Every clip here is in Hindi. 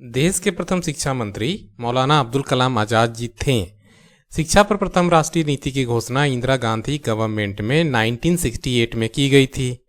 देश के प्रथम शिक्षा मंत्री मौलाना अब्दुल कलाम आजाद जी थे। शिक्षा पर प्रथम राष्ट्रीय नीति की घोषणा इंदिरा गांधी गवर्नमेंट में 1968 में की गई थी।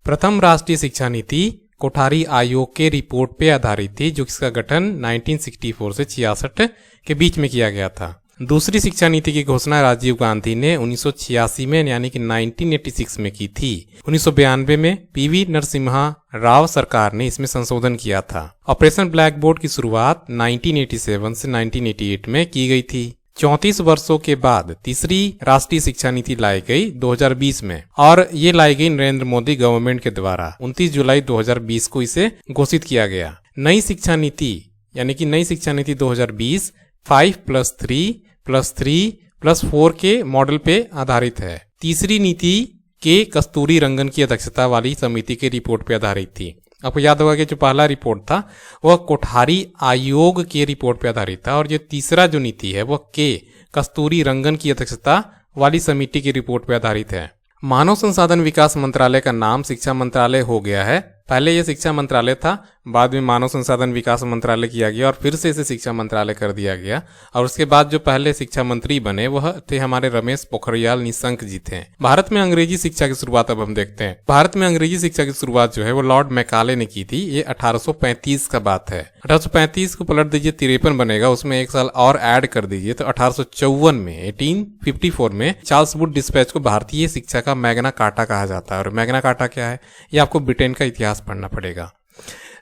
प्रथम राष्ट्रीय शिक्षा नीति कोठारी आयोग के रिपोर्ट पे आधारित थी, जो इसका गठन 1964 से 66 के बीच में किया गया था। दूसरी शिक्षा नीति की घोषणा राजीव गांधी ने 1986 में यानी कि 1986 में की थी। 1992 में पीवी नरसिम्हा राव सरकार ने इसमें संशोधन किया था। ऑपरेशन ब्लैक बोर्ड की शुरुआत 1987 से 1988 में की गई थी। 34 वर्षों के बाद तीसरी राष्ट्रीय शिक्षा नीति लाई गई 2020 में, और ये लाई गई नरेंद्र मोदी गवर्नमेंट के द्वारा। 29 जुलाई 2020 को इसे घोषित किया गया। नई शिक्षा नीति यानी कि नई शिक्षा नीति 2020 5+3+3+4 के मॉडल पे आधारित है। तीसरी नीति के कस्तूरी रंगन की अध्यक्षता वाली समिति के रिपोर्ट पे आधारित थी। आपको याद होगा कि जो पहला रिपोर्ट था वह कोठारी आयोग के रिपोर्ट पे आधारित था, और जो तीसरा जो नीति है वह के कस्तूरी रंगन की अध्यक्षता वाली समिति की रिपोर्ट पे आधारित है। मानव संसाधन विकास मंत्रालय का नाम शिक्षा मंत्रालय हो गया है। पहले यह शिक्षा मंत्रालय था, बाद में मानव संसाधन विकास मंत्रालय किया गया और फिर से इसे शिक्षा मंत्रालय कर दिया गया। और उसके बाद जो पहले शिक्षा मंत्री बने वह थे हमारे रमेश पोखरियाल निशंक जी थे। भारत में अंग्रेजी शिक्षा की शुरुआत अब हम देखते हैं। भारत में अंग्रेजी शिक्षा की शुरुआत जो है वो लॉर्ड मैकाले ने की थी। ये 1835 का बात है। 1835 को पलट दीजिए 53 बनेगा, उसमें एक साल और ऐड कर दीजिए तो 1854 में 1854 में चार्ल्स वुड डिस्पैच को भारतीय शिक्षा का मैग्ना कार्टा कहा जाता है। और मैग्ना कार्टा क्या है, ये आपको ब्रिटेन का इतिहास पढ़ना पड़ेगा।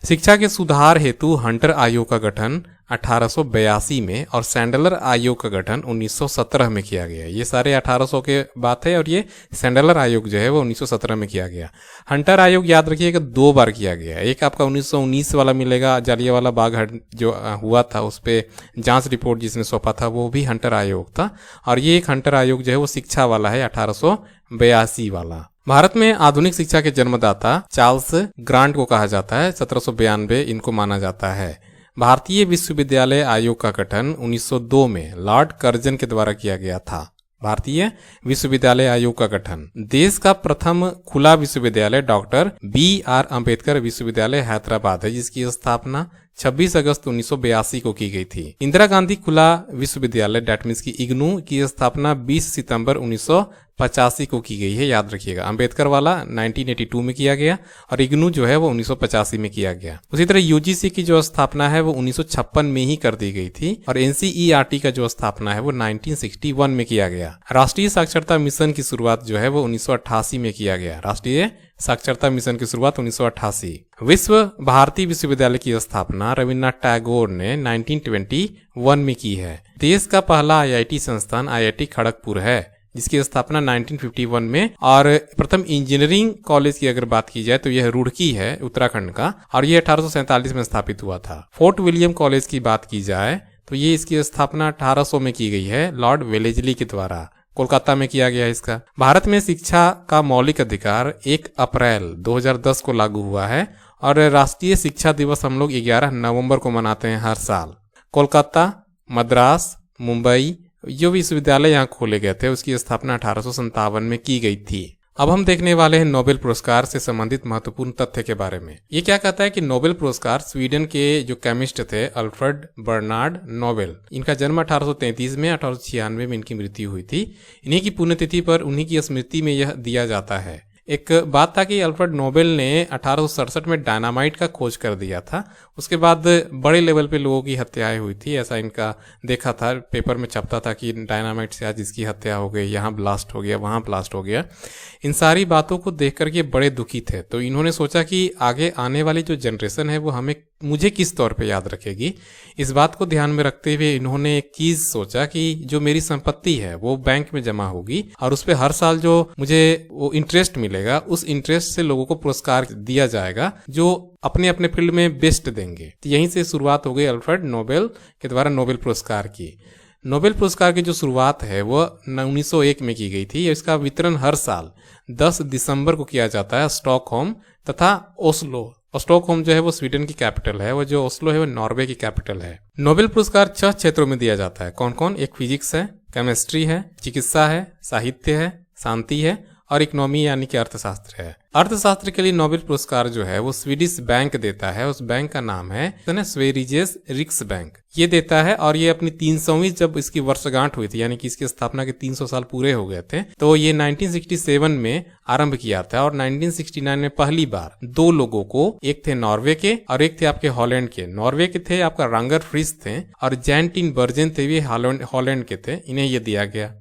शिक्षा के सुधार हेतु हंटर आयोग का गठन 1882 में और सैंडलर आयोग का गठन 1917 में किया गया। ये सारे 1800 के बात है, और ये सैंडलर आयोग जो है वो 1917 में किया गया। हंटर आयोग याद रखिएगा 2 बार किया गया। एक आपका 1919 वाला मिलेगा, जालियांवाला बाग जो हुआ था उस पर जांच रिपोर्ट जिसने सौंपा था वो भी हंटर आयोग था, और ये एक हंटर आयोग जो है वो शिक्षा वाला है 1882 वाला। भारत में आधुनिक शिक्षा के जन्मदाता चार्ल्स ग्रांट को कहा जाता है। 1792 इनको माना जाता है। भारतीय विश्वविद्यालय आयोग का गठन 1902 में लॉर्ड कर्जन के द्वारा किया गया था। भारतीय विश्वविद्यालय आयोग का गठन। देश का प्रथम खुला विश्वविद्यालय डॉक्टर BR अम्बेडकर विश्वविद्यालय हैदराबाद है, जिसकी स्थापना 26 अगस्त 1982 को की गई थी। इंदिरा गांधी खुला विश्वविद्यालय डेट मीन्स की इग्नू की स्थापना 20 सितंबर 1985 को की गई है, याद रखिएगा। अम्बेडकर वाला 1982 में किया गया और इग्नू जो है वो 1985 में किया गया। उसी तरह यूजीसी की जो स्थापना है वो 1956 में ही कर दी गई थी, और NCERT का जो स्थापना है वो 1961 में किया गया। राष्ट्रीय साक्षरता मिशन की शुरुआत जो है वो 1988 में किया गया। राष्ट्रीय साक्षरता मिशन की शुरुआत 1988। विश्व भारती विश्वविद्यालय की स्थापना रविन्द्रनाथ टैगोर ने 1921 में की है। देश का पहला IIT संस्थान IIT खड़गपुर है, जिसकी स्थापना 1951 में। और प्रथम इंजीनियरिंग कॉलेज की अगर बात की जाए तो यह रुड़की है उत्तराखंड का, और यह 1847 में स्थापित हुआ था। फोर्ट विलियम कॉलेज की बात की जाए तो ये इसकी स्थापना 1800 में की गई है लॉर्ड वेलेजली के द्वारा। कोलकाता में किया गया इसका। भारत में शिक्षा का मौलिक अधिकार 1 अप्रैल 2010 को लागू हुआ है, और राष्ट्रीय शिक्षा दिवस हम लोग 11 नवंबर को मनाते हैं हर साल। कोलकाता, मद्रास, मुंबई जो विश्वविद्यालय यहाँ खोले गए थे उसकी स्थापना 1857 में की गई थी। अब हम देखने वाले हैं नोबेल पुरस्कार से संबंधित महत्वपूर्ण तथ्य के बारे में। ये क्या कहता है कि नोबेल पुरस्कार स्वीडन के जो केमिस्ट थे अल्फ्रेड बर्नार्ड नोबेल, इनका जन्म 1833 में, 1896 में इनकी मृत्यु हुई थी। इन्हीं की पुण्यतिथि पर उन्हीं की स्मृति में यह दिया जाता है। एक बात था कि अल्फ्रेड नोबेल ने 1867 में डायनामाइट का खोज कर दिया था। उसके बाद बड़े लेवल पे लोगों की हत्याएं हुई थी, ऐसा इनका देखा था, पेपर में छपता था कि डायनामाइट से आज इसकी हत्या हो गई, यहाँ ब्लास्ट हो गया, वहाँ ब्लास्ट हो गया। इन सारी बातों को देख करके बड़े दुखी थे, तो इन्होंने सोचा कि आगे आने वाली जो जनरेशन है वो मुझे किस तौर पे याद रखेगी। इस बात को ध्यान में रखते हुए इन्होंने एक चीज सोचा कि जो मेरी संपत्ति है वो बैंक में जमा होगी, और उस पे हर साल जो मुझे वो इंटरेस्ट मिलेगा उस इंटरेस्ट से लोगों को पुरस्कार दिया जाएगा जो अपने अपने फील्ड में बेस्ट देंगे। तो यहीं से शुरुआत हो गई अल्फ्रेड नोबेल के द्वारा नोबेल पुरस्कार की। नोबेल पुरस्कार की जो शुरुआत है वो 1901 में की गई थी। इसका वितरण हर साल 10 दिसंबर को किया जाता है स्टॉकहोम तथा ओस्लो। स्टॉकहोम जो है वो स्वीडन की कैपिटल है, वो जो ओस्लो है वो नॉर्वे की कैपिटल है। नोबेल पुरस्कार 6 क्षेत्रों में दिया जाता है। कौन कौन? एक फिजिक्स है, केमिस्ट्री है, चिकित्सा है, साहित्य है, शांति है और इकोनॉमी यानी कि अर्थशास्त्र है। अर्थशास्त्र के लिए नोबेल पुरस्कार जो है वो स्वीडिश बैंक देता है। उस बैंक का नाम है स्वेरिजेस रिक्स बैंक, ये देता है। और ये अपनी 300वीं जब इसकी वर्षगांठ हुई थी, यानी कि इसकी स्थापना के 300 साल पूरे हो गए थे, तो ये 1967 में आरंभ किया था। और 1969 में पहली बार दो लोगों को, एक थे नॉर्वे के और एक थे आपके हॉलैंड के। नॉर्वे के थे आपका रांगर फ्रिस थे और जैंटिन बर्जन थे, ये हॉलैंड के थे, इन्हें ये दिया गया।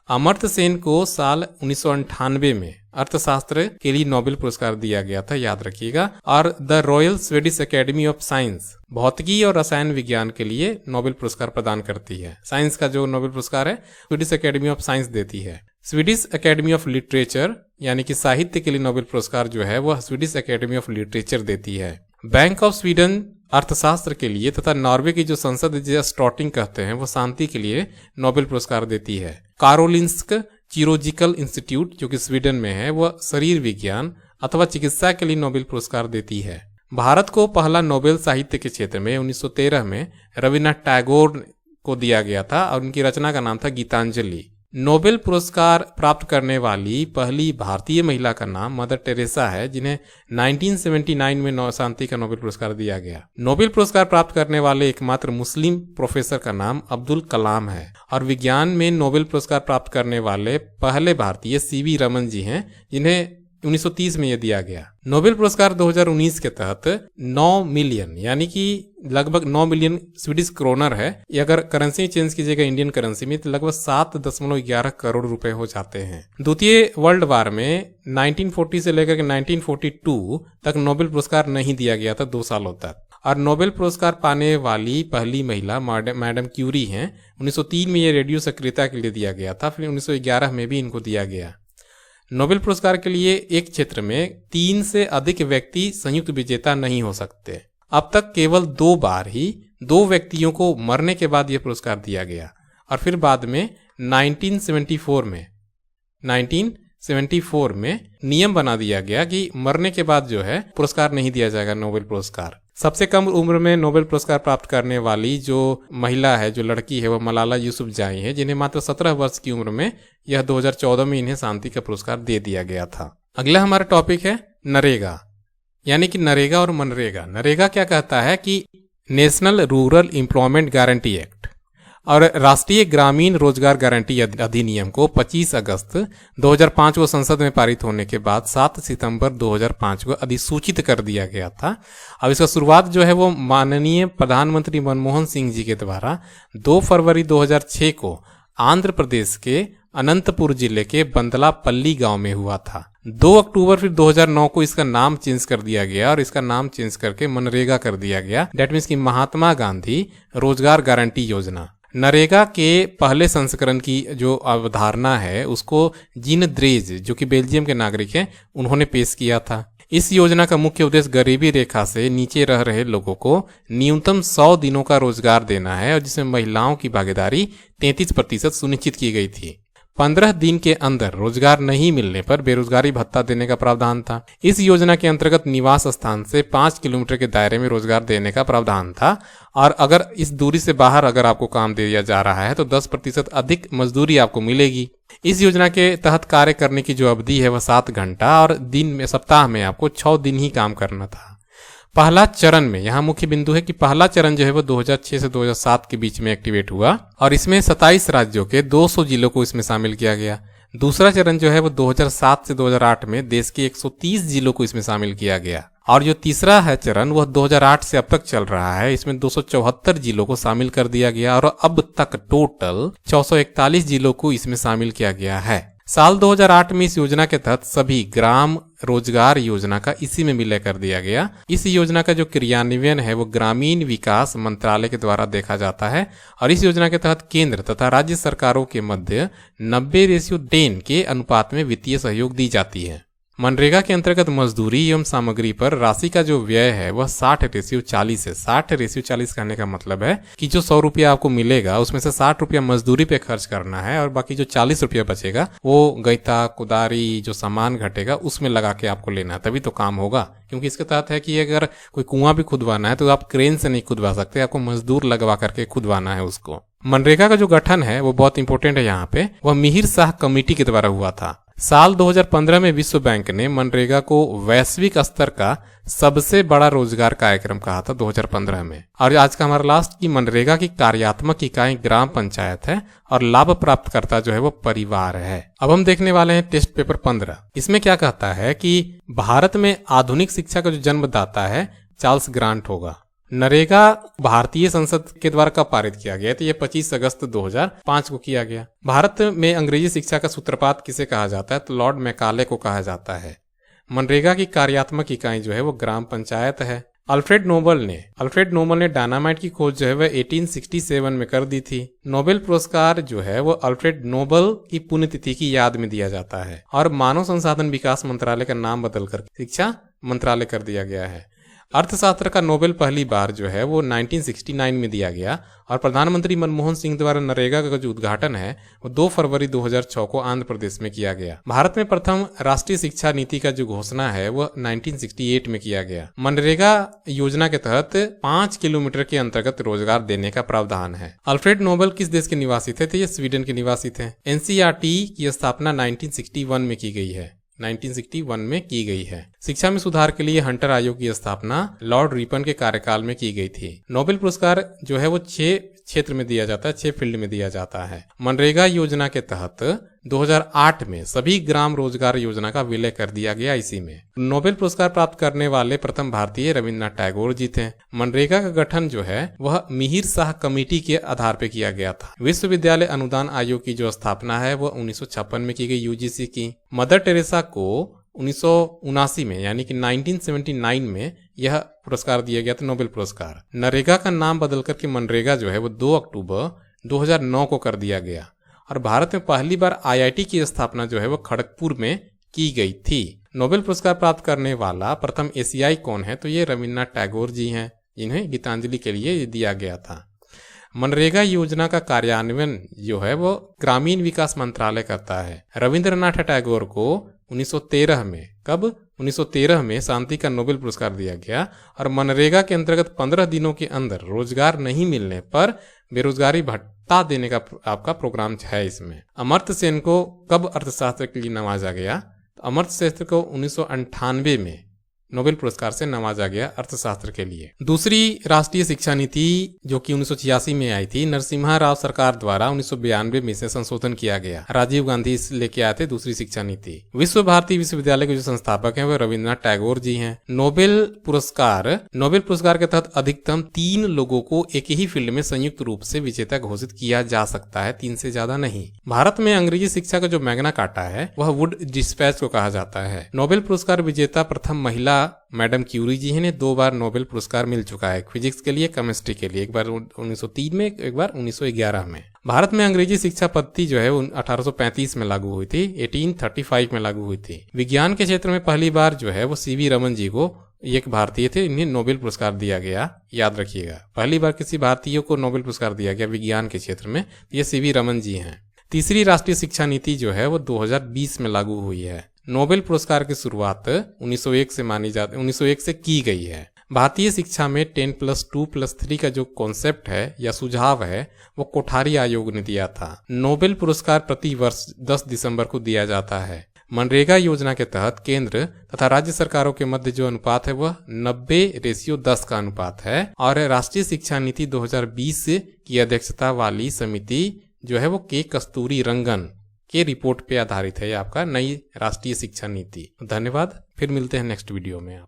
अमर्त्य सेन को साल 1998 में अर्थशास्त्र के लिए नोबेल पुरस्कार दिया गया था, याद रखिएगा। और the royal Swedish academy of science भौतिकी और रसायन विज्ञान के लिए नोबेल पुरस्कार प्रदान करती है। साइंस का जो नोबेल पुरस्कार है स्वीडिश एकेडमी ऑफ साइंस देती है। स्वीडिश एकेडमी ऑफ लिटरेचर यानी कि साहित्य के लिए नोबेल पुरस्कार जो है वह स्वीडिश एकेडमी ऑफ लिटरेचर देती है। बैंक ऑफ स्वीडन अर्थशास्त्र के लिए तथा नॉर्वे की जो संसद जिसे स्टॉटिंग कहते हैं वो शांति के लिए नोबेल पुरस्कार देती है। कारोलिंस्क चिरोजिकल इंस्टीट्यूट जो कि स्वीडन में है वह शरीर विज्ञान अथवा चिकित्सा के लिए नोबेल पुरस्कार देती है। भारत को पहला नोबेल साहित्य के क्षेत्र में 1913 में रविन्द्रनाथ टैगोर को दिया गया था और उनकी रचना का नाम था गीतांजलि। नोबेल पुरस्कार प्राप्त करने वाली पहली भारतीय महिला का नाम मदर टेरेसा है, जिन्हें 1979 में शांति का नोबेल पुरस्कार दिया गया। नोबेल पुरस्कार प्राप्त करने वाले एकमात्र मुस्लिम प्रोफेसर का नाम अब्दुल कलाम है। और विज्ञान में नोबेल पुरस्कार प्राप्त करने वाले पहले भारतीय सीवी रमन जी हैं, जिन्हें 1930 में यह दिया गया। नोबेल पुरस्कार 2019 के तहत 9 मिलियन यानी कि लगभग 9 मिलियन स्वीडिश क्रोनर है। ये अगर करेंसी चेंज कीजिएगा इंडियन करेंसी में तो लगभग 7.11 करोड़ रुपए हो जाते हैं। द्वितीय वर्ल्ड वार में 1940 से लेकर के 1942 तक नोबेल पुरस्कार नहीं दिया गया था 2 सालों तक। और नोबेल पुरस्कार पाने वाली पहली महिला मैडम क्यूरी हैं। 1903 में ये रेडियो सक्रियता के लिए दिया गया था, फिर 1911 में भी इनको दिया गया। नोबेल पुरस्कार के लिए एक क्षेत्र में 3 से अधिक व्यक्ति संयुक्त विजेता नहीं हो सकते। अब तक केवल 2 बार ही 2 व्यक्तियों को मरने के बाद यह पुरस्कार दिया गया। और फिर बाद में 1974 में नियम बना दिया गया कि मरने के बाद जो है पुरस्कार नहीं दिया जाएगा नोबेल पुरस्कार। सबसे कम उम्र में नोबेल पुरस्कार प्राप्त करने वाली जो महिला है, जो लड़की है, वह मलाला यूसुफजाई है, जिन्हें मात्र 17 वर्ष की उम्र में यह 2014 में इन्हें शांति का पुरस्कार दे दिया गया था। अगला हमारा टॉपिक है नरेगा, यानी कि नरेगा और मनरेगा। नरेगा क्या कहता है कि national rural employment guarantee act और राष्ट्रीय ग्रामीण रोजगार गारंटी अधिनियम को 25 अगस्त 2005 को संसद में पारित होने के बाद 7 सितंबर 2005 को अधिसूचित कर दिया गया था। अब इसका शुरुआत जो है वो माननीय प्रधानमंत्री मनमोहन सिंह जी के द्वारा 2 फरवरी 2006 को आंध्र प्रदेश के अनंतपुर जिले के बंदलापल्ली गांव में हुआ था। 2 अक्टूबर फिर 2009 को इसका नाम चेंज कर दिया गया और इसका नाम चेंज करके मनरेगा कर दिया गया। डेट मीन्स की महात्मा गांधी रोजगार गारंटी योजना। नरेगा के पहले संस्करण की जो अवधारणा है उसको जीन द्रेज जो कि बेल्जियम के नागरिक हैं उन्होंने पेश किया था। इस योजना का मुख्य उद्देश्य गरीबी रेखा से नीचे रह रहे लोगों को न्यूनतम 100 दिनों का रोजगार देना है और जिसमें महिलाओं की भागीदारी 33% सुनिश्चित की गई थी। 15 दिन के अंदर रोजगार नहीं मिलने पर बेरोजगारी भत्ता देने का प्रावधान था। इस योजना के अंतर्गत निवास स्थान से 5 किलोमीटर के दायरे में रोजगार देने का प्रावधान था और अगर इस दूरी से बाहर अगर आपको काम दिया जा रहा है तो 10% अधिक मजदूरी आपको मिलेगी। इस योजना के तहत कार्य करने की जो अवधि है वह 7 घंटा और सप्ताह में आपको 6 दिन ही काम करना था। पहला चरण में यहाँ मुख्य बिंदु है कि पहला चरण जो है वो 2006 से 2007 के बीच में एक्टिवेट हुआ और इसमें 27 राज्यों के 200 जिलों को इसमें शामिल किया गया। दूसरा चरण जो है वो 2007 से 2008 में देश के 130 जिलों को इसमें शामिल किया गया और जो तीसरा है चरण वह 2008 से अब तक चल रहा है। इसमें 274 जिलों को शामिल कर दिया गया और अब तक टोटल 441 जिलों को इसमें शामिल किया गया है। साल 2008 में इस योजना के तहत सभी ग्राम रोजगार योजना का इसी में विलय कर दिया गया। इस योजना का जो क्रियान्वयन है वो ग्रामीण विकास मंत्रालय के द्वारा देखा जाता है और इस योजना के तहत केंद्र तथा राज्य सरकारों के मध्य 90:10 के अनुपात में वित्तीय सहयोग दी जाती है। मनरेगा के अंतर्गत मजदूरी एवं सामग्री पर राशि का जो व्यय है वह 60:40 है। 60:40 कहने का मतलब है कि जो 100 रुपया आपको मिलेगा उसमें से 60 रुपया मजदूरी पे खर्च करना है और बाकी जो 40 रुपया बचेगा वो गैता कुदारी जो सामान घटेगा उसमें लगा के आपको लेना है, तभी तो काम होगा। क्योंकि इसके तहत है कि अगर कोई कुआं भी खुदवाना है तो आप क्रेन से नहीं खुदवा सकते, आपको मजदूर लगवा करके खुदवाना है उसको। मनरेगा का जो गठन है वो बहुत इंपॉर्टेंट है यहाँ पे, वह मिहिर शाह कमेटी के द्वारा हुआ था। साल 2015 में विश्व बैंक ने मनरेगा को वैश्विक स्तर का सबसे बड़ा रोजगार कार्यक्रम कहा था 2015 में। और आज का हमारा लास्ट की मनरेगा की कार्यात्मक इकाई ग्राम पंचायत है और लाभ प्राप्तकर्ता जो है वो परिवार है। अब हम देखने वाले हैं टेस्ट पेपर 15। इसमें क्या कहता है कि भारत में आधुनिक शिक्षा का जो जन्मदाता है चार्ल्स ग्रांट होगा। नरेगा भारतीय संसद के द्वारा कब पारित किया गया? तो ये 25 अगस्त 2005 को किया गया। भारत में अंग्रेजी शिक्षा का सूत्रपात किसे कहा जाता है? तो लॉर्ड मैकाले को कहा जाता है। मनरेगा की कार्यात्मक इकाई जो है वो ग्राम पंचायत है। अल्फ्रेड नोबल ने डायनामाइट की खोज जो है वह 1867 में कर दी थी। नोबेल पुरस्कार जो है वो अल्फ्रेड नोबल की पुण्यतिथि की याद में दिया जाता है और मानव संसाधन विकास मंत्रालय का नाम बदलकर शिक्षा मंत्रालय कर दिया गया है। अर्थशास्त्र का नोबेल पहली बार जो है वो 1969 में दिया गया और प्रधानमंत्री मनमोहन सिंह द्वारा नरेगा का जो उद्घाटन है वो 2 फरवरी 2006 को आंध्र प्रदेश में किया गया। भारत में प्रथम राष्ट्रीय शिक्षा नीति का जो घोषणा है वो 1968 में किया गया। मनरेगा योजना के तहत 5 किलोमीटर के अंतर्गत रोजगार देने का प्रावधान है। अल्फ्रेड नोबल किस देश के निवासी थे? तो ये स्वीडन के निवासी थे। एनसीईआरटी की स्थापना 1961 में की गई है। 1961 में की गई है। शिक्षा में सुधार के लिए हंटर आयोग की स्थापना लॉर्ड रिपन के कार्यकाल में की गई थी। नोबेल पुरस्कार जो है वो 6 क्षेत्र में दिया जाता है, 6 फील्ड में दिया जाता है। मनरेगा योजना के तहत 2008 में सभी ग्राम रोजगार योजना का विलय कर दिया गया। इसी में नोबेल पुरस्कार प्राप्त करने वाले प्रथम भारतीय रविन्द्रनाथ टैगोर जी थे। मनरेगा का गठन जो है वह मिहिर शाह कमेटी के आधार पर किया गया था। विश्वविद्यालय अनुदान आयोग की जो स्थापना है वह 1956 में की गई, यूजीसी की। मदर टेरेसा को 1979 में यानी कि 1979 में यह पुरस्कार दिया गया था, नोबेल पुरस्कार। नरेगा का नाम बदलकर के मनरेगा जो है वो 2 अक्टूबर 2009 को कर दिया गया और भारत में पहली बार आईआईटी की स्थापना जो है वो खड़गपुर में की गई थी। नोबेल पुरस्कार प्राप्त करने वाला प्रथम एशियाई कौन है? तो ये रविन्द्रनाथ टैगोर जी हैं, जिन्हें गीतांजलि के लिए दिया गया था। मनरेगा योजना का कार्यान्वयन जो है वो ग्रामीण विकास मंत्रालय करता है। रविंद्रनाथ टैगोर को 1913 में 1913 में शांति का नोबेल पुरस्कार दिया गया और मनरेगा के अंतर्गत 15 दिनों के अंदर रोजगार नहीं मिलने पर बेरोजगारी भत्ता देने का आपका प्रोग्राम है। इसमें अमर्त्य सेन को कब अर्थशास्त्र के लिए नवाजा गया? तो अमर्त्य सेन को 1998 में नोबेल पुरस्कार से नवाजा गया अर्थशास्त्र के लिए। दूसरी राष्ट्रीय शिक्षा नीति जो कि 1986 में आई थी, नरसिम्हा राव सरकार द्वारा 1992 में इसे संशोधन किया गया। राजीव गांधी लेके आए थे दूसरी शिक्षा नीति। विश्व भारती विश्वविद्यालय के जो संस्थापक हैं वो रविन्द्रनाथ टैगोर जी हैं। नोबेल पुरस्कार के तहत अधिकतम 3 लोगों को एक ही फील्ड में संयुक्त रूप से विजेता घोषित किया जा सकता है, 3 से ज्यादा नहीं। भारत में अंग्रेजी शिक्षा का जो मैग्ना कार्टा है वह वुड डिस्पैच को कहा जाता है। नोबेल पुरस्कार विजेता प्रथम महिला मैडम क्यूरी जी हैं। 2 बार नोबेल पुरस्कार मिल चुका है, फिजिक्स के लिए, केमिस्ट्री के लिए, एक बार 1903 में, एक बार 1911 में। भारत में अंग्रेजी शिक्षा पद्धति जो है 1835 में लागू हुई थी, 1835 में लागू हुई थी। विज्ञान के क्षेत्र में पहली बार जो है वो सीवी रमन जी को, एक भारतीय थे, इन्हें नोबेल पुरस्कार दिया गया। याद रखिएगा, पहली बार किसी भारतीय को नोबेल पुरस्कार दिया गया विज्ञान के क्षेत्र में, ये सीवी रमन जी हैं। तीसरी राष्ट्रीय शिक्षा नीति जो है वो 2020 में लागू हुई है। नोबेल पुरस्कार की शुरुआत 1901 से की गई है। भारतीय शिक्षा में 10+2+3 का जो कॉन्सेप्ट है या सुझाव है वो कोठारी आयोग ने दिया था। नोबेल पुरस्कार प्रति वर्ष 10 दिसंबर को दिया जाता है। मनरेगा योजना के तहत केंद्र तथा राज्य सरकारों के मध्य जो अनुपात है वह 90:10 का अनुपात है और राष्ट्रीय शिक्षा नीति 2020 की अध्यक्षता वाली समिति जो है वो के कस्तूरी रंगन के रिपोर्ट पे आधारित है आपका नई राष्ट्रीय शिक्षा नीति। धन्यवाद, फिर मिलते हैं नेक्स्ट वीडियो में।